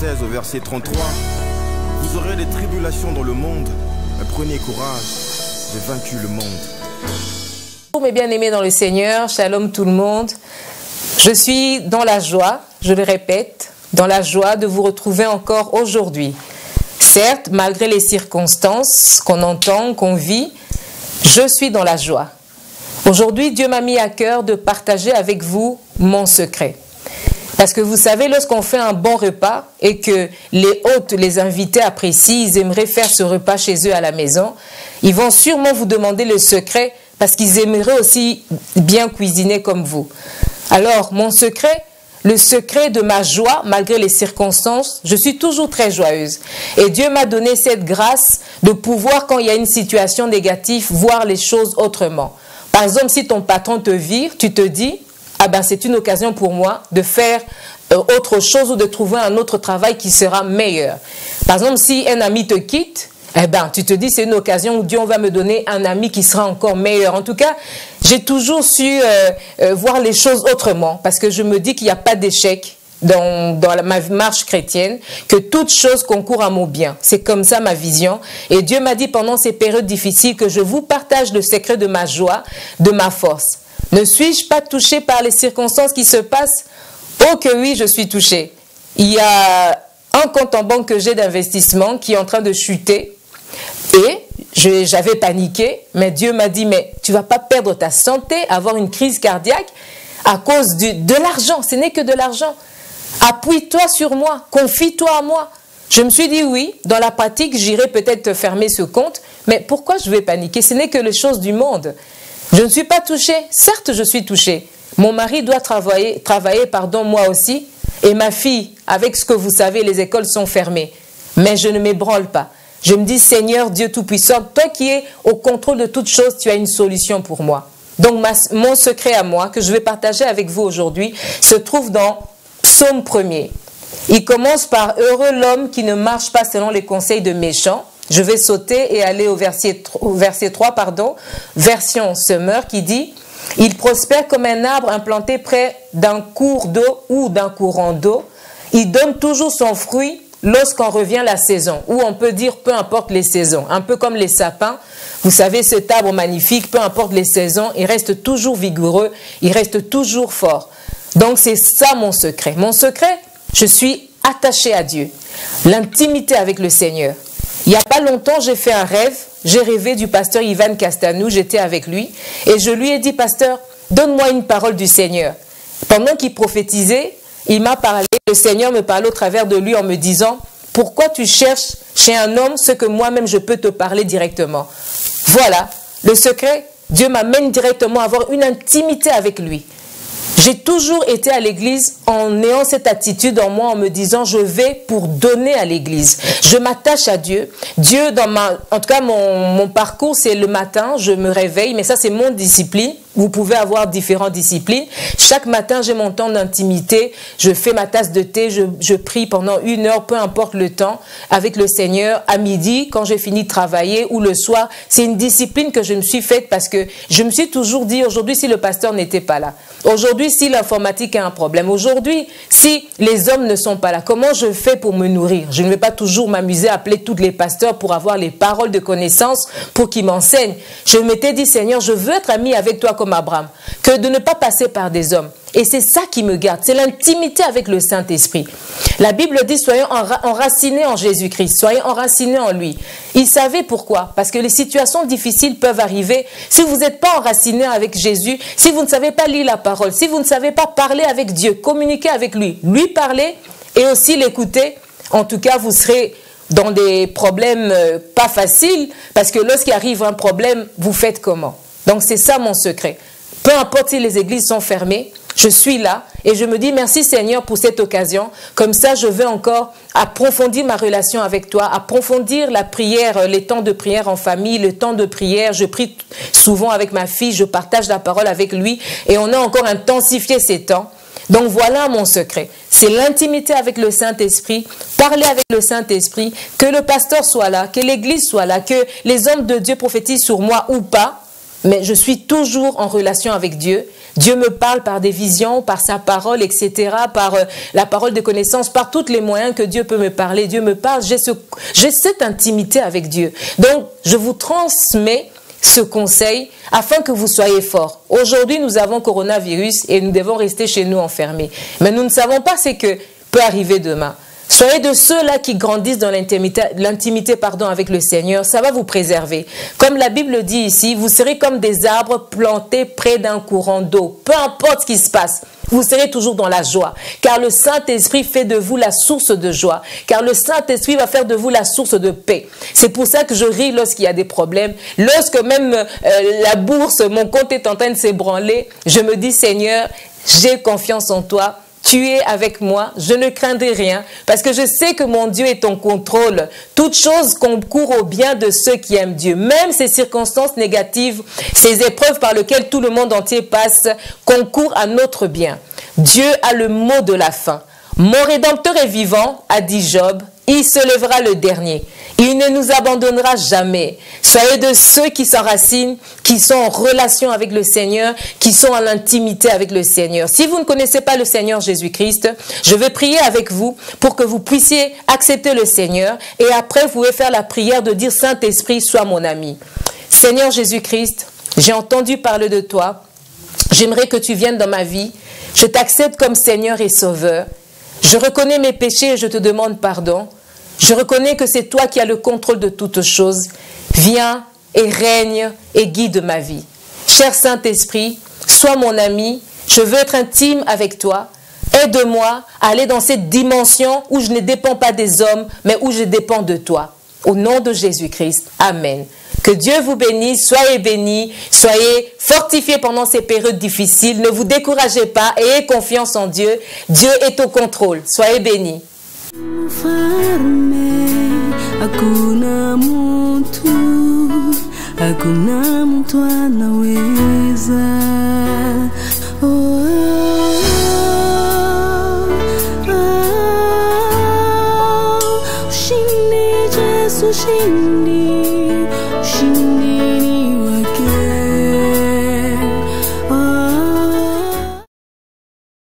16 au verset 33. Vous aurez des tribulations dans le monde, mais prenez courage, j'ai vaincu le monde. Bonjour mes bien-aimés dans le Seigneur, shalom tout le monde. Je suis dans la joie, je le répète, dans la joie de vous retrouver encore aujourd'hui. Certes, malgré les circonstances qu'on entend, qu'on vit, je suis dans la joie. Aujourd'hui, Dieu m'a mis à cœur de partager avec vous mon secret. Parce que vous savez, lorsqu'on fait un bon repas et que les hôtes, les invités apprécient, ils aimeraient faire ce repas chez eux à la maison, ils vont sûrement vous demander le secret parce qu'ils aimeraient aussi bien cuisiner comme vous. Alors, mon secret, le secret de ma joie, malgré les circonstances, je suis toujours très joyeuse. Et Dieu m'a donné cette grâce de pouvoir, quand il y a une situation négative, voir les choses autrement. Par exemple, si ton patron te vire, tu te dis, ah ben c'est une occasion pour moi de faire autre chose ou de trouver un autre travail qui sera meilleur. Par exemple, si un ami te quitte, eh ben, tu te dis c'est une occasion où Dieu va me donner un ami qui sera encore meilleur. En tout cas, j'ai toujours su voir les choses autrement parce que je me dis qu'il n'y a pas d'échec dans ma marche chrétienne, que toute chose concourt à mon bien. C'est comme ça ma vision. Et Dieu m'a dit pendant ces périodes difficiles que je vous partage le secret de ma joie, de ma force. Ne suis-je pas touchée par les circonstances qui se passent? Oh que oui, je suis touchée. Il y a un compte en banque que j'ai d'investissement qui est en train de chuter. Et j'avais paniqué, mais Dieu m'a dit, mais tu ne vas pas perdre ta santé, avoir une crise cardiaque à cause de l'argent. Ce n'est que de l'argent. Appuie-toi sur moi, confie-toi à moi. Je me suis dit oui, dans la pratique, j'irai peut-être fermer ce compte, mais pourquoi je vais paniquer? Ce n'est que les choses du monde. Je ne suis pas touchée. Certes, je suis touchée. Mon mari doit travailler, moi aussi. Et ma fille, avec ce que vous savez, les écoles sont fermées. Mais je ne m'ébranle pas. Je me dis, Seigneur, Dieu Tout-Puissant, toi qui es au contrôle de toutes choses, tu as une solution pour moi. Donc, mon secret à moi, que je vais partager avec vous aujourd'hui, se trouve dans Psaume 1er. Il commence par « Heureux l'homme qui ne marche pas selon les conseils de méchants ». Je vais sauter et aller au verset 3, version Semeur, qui dit « Il prospère comme un arbre implanté près d'un cours d'eau ou d'un courant d'eau. Il donne toujours son fruit lorsqu'on revient la saison. » Ou on peut dire peu importe les saisons. Un peu comme les sapins. Vous savez, cet arbre magnifique, peu importe les saisons, il reste toujours vigoureux, il reste toujours fort. Donc c'est ça mon secret. Mon secret, je suis attachée à Dieu. L'intimité avec le Seigneur. Il n'y a pas longtemps, j'ai fait un rêve. J'ai rêvé du pasteur Ivan Castanou, j'étais avec lui. Et je lui ai dit, pasteur, donne-moi une parole du Seigneur. Pendant qu'il prophétisait, il m'a parlé, le Seigneur me parlait au travers de lui en me disant, pourquoi tu cherches chez un homme ce que moi-même je peux te parler directement? Voilà, le secret, Dieu m'amène directement à avoir une intimité avec lui. J'ai toujours été à l'église en ayant cette attitude en moi, en me disant je vais pour donner à l'église. Je m'attache à Dieu. Dieu, en tout cas mon parcours, c'est le matin, je me réveille, mais ça c'est mon discipline. Vous pouvez avoir différentes disciplines. Chaque matin, j'ai mon temps d'intimité. Je fais ma tasse de thé, je prie pendant 1 heure, peu importe le temps, avec le Seigneur. À midi, quand j'ai fini de travailler, ou le soir, c'est une discipline que je me suis faite parce que je me suis toujours dit, aujourd'hui, si le pasteur n'était pas là, aujourd'hui, si l'informatique a un problème, aujourd'hui, si les hommes ne sont pas là, comment je fais pour me nourrir? Je ne vais pas toujours m'amuser à appeler tous les pasteurs pour avoir les paroles de connaissance, pour qu'ils m'enseignent. Je m'étais dit, Seigneur, je veux être ami avec toi comme Abraham, que de ne pas passer par des hommes. Et c'est ça qui me garde, c'est l'intimité avec le Saint-Esprit. La Bible dit, soyons enracinés en Jésus-Christ, soyons enracinés en lui. Il savait pourquoi, parce que les situations difficiles peuvent arriver. Si vous n'êtes pas enraciné avec Jésus, si vous ne savez pas lire la parole, si vous ne savez pas parler avec Dieu, communiquer avec lui parler et aussi l'écouter, en tout cas vous serez dans des problèmes pas faciles, parce que lorsqu'il arrive un problème, vous faites comment? Donc c'est ça mon secret. Peu importe si les églises sont fermées, je suis là et je me dis merci Seigneur pour cette occasion. Comme ça, je veux encore approfondir ma relation avec toi, approfondir la prière, les temps de prière en famille, le temps de prière. Je prie souvent avec ma fille, je partage la parole avec lui et on a encore intensifié ces temps. Donc voilà mon secret. C'est l'intimité avec le Saint-Esprit, parler avec le Saint-Esprit, que le pasteur soit là, que l'église soit là, que les hommes de Dieu prophétisent sur moi ou pas. Mais je suis toujours en relation avec Dieu. Dieu me parle par des visions, par sa parole, etc., par la parole de connaissance, par tous les moyens que Dieu peut me parler. Dieu me parle, j'ai cette intimité avec Dieu. Donc, je vous transmets ce conseil afin que vous soyez forts. Aujourd'hui, nous avons coronavirus et nous devons rester chez nous enfermés. Mais nous ne savons pas ce que peut arriver demain. Soyez de ceux-là qui grandissent dans l'intimité avec le Seigneur. Ça va vous préserver. Comme la Bible dit ici, vous serez comme des arbres plantés près d'un courant d'eau. Peu importe ce qui se passe, vous serez toujours dans la joie. Car le Saint-Esprit fait de vous la source de joie. Car le Saint-Esprit va faire de vous la source de paix. C'est pour ça que je ris lorsqu'il y a des problèmes. Lorsque même la bourse, mon compte est en train de s'ébranler, je me dis, Seigneur, j'ai confiance en toi. Tu es avec moi, je ne craindrai rien, parce que je sais que mon Dieu est en contrôle. Toute chose concourt au bien de ceux qui aiment Dieu. Même ces circonstances négatives, ces épreuves par lesquelles tout le monde entier passe, concourent à notre bien. Dieu a le mot de la fin. Mon Rédempteur est vivant, a dit Job, il se lèvera le dernier. Il ne nous abandonnera jamais. Soyez de ceux qui s'enracinent, qui sont en relation avec le Seigneur, qui sont en intimité avec le Seigneur. Si vous ne connaissez pas le Seigneur Jésus-Christ, je vais prier avec vous pour que vous puissiez accepter le Seigneur. Et après, vous pouvez faire la prière de dire, Saint-Esprit, sois mon ami. Seigneur Jésus-Christ, j'ai entendu parler de toi. J'aimerais que tu viennes dans ma vie. Je t'accepte comme Seigneur et Sauveur. Je reconnais mes péchés et je te demande pardon. Je reconnais que c'est toi qui as le contrôle de toutes choses. Viens et règne et guide ma vie. Cher Saint-Esprit, sois mon ami. Je veux être intime avec toi. Aide-moi à aller dans cette dimension où je ne dépends pas des hommes, mais où je dépends de toi. Au nom de Jésus-Christ. Amen. Que Dieu vous bénisse, soyez bénis, soyez fortifiés pendant ces périodes difficiles. Ne vous découragez pas et ayez confiance en Dieu. Dieu est au contrôle. Soyez bénis. Ushindi,